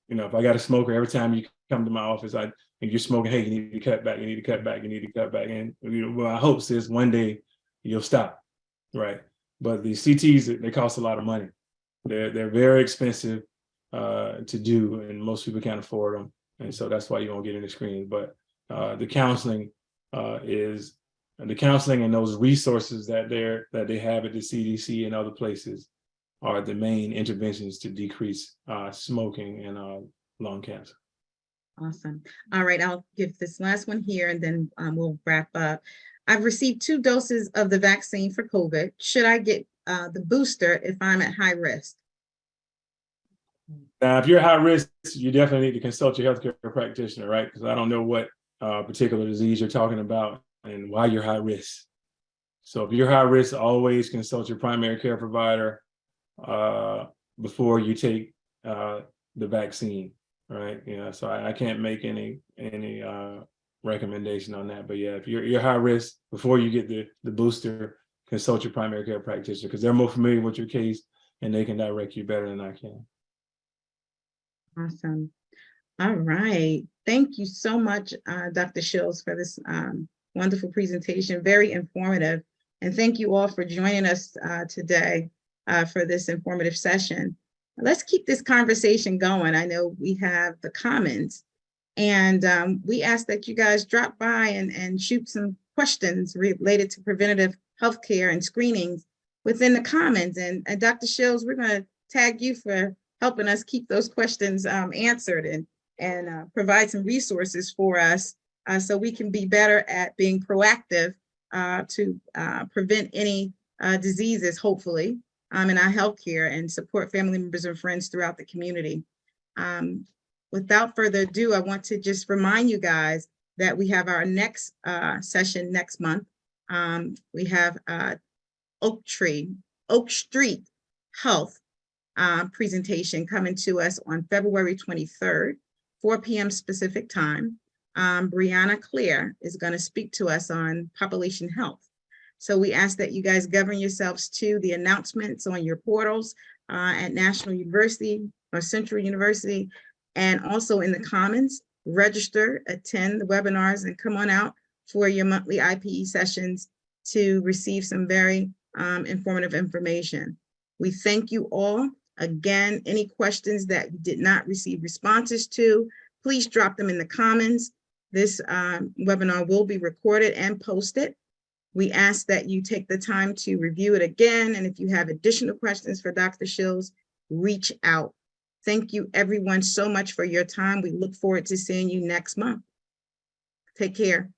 S3: If I got a smoker, every time you come to my office, and you're smoking, hey, you need to cut back, you need to cut back, you need to cut back. And my hopes is one day you'll stop, right? But the CTs, they cost a lot of money. They're very expensive to do, and most people can't afford them. And so that's why you don't get into screening. But the counseling and those resources that they have at the CDC and other places are the main interventions to decrease smoking and lung cancer.
S2: Awesome. All right, I'll give this last one here and then we'll wrap up. I've received 2 doses of the vaccine for COVID. Should I get the booster if I'm at high risk?
S3: Now, if you're high risk, you definitely need to consult your healthcare practitioner, right? Because I don't know what particular disease you're talking about and why you're high risk. So if you're high risk, always consult your primary care provider before you take the vaccine, right? So I can't make any recommendation on that. But yeah, if you're high risk, before you get the booster, consult your primary care practitioner because they're more familiar with your case and they can direct you better than I can.
S2: Awesome. All right. Thank you so much, Dr. Shields, for this wonderful presentation. Very informative. And thank you all for joining us today for this informative session. Let's keep this conversation going. I know we have the comments, and we ask that you guys drop by and shoot some questions related to preventative healthcare and screenings within the comments. And Dr. Shields, we're going to tag you for helping us keep those questions answered and provide some resources for us so we can be better at being proactive to prevent any diseases, hopefully, in our healthcare and support family members and friends throughout the community. Without further ado, I want to just remind you guys that we have our next session next month. We have Oak Street Health presentation coming to us on February 23rd, 4 p.m. specific time. Brianna Claire is going to speak to us on population health. So we ask that you guys govern yourselves to the announcements on your portals at National University or Central University, and also in the Commons. Register, attend the webinars, and come on out for your monthly IPE sessions to receive some very informative information. We thank you all. Again, any questions that you did not receive responses to, please drop them in the comments. This webinar will be recorded and posted. We ask that you take the time to review it again. And if you have additional questions for Dr. Shields, reach out. Thank you everyone so much for your time. We look forward to seeing you next month. Take care.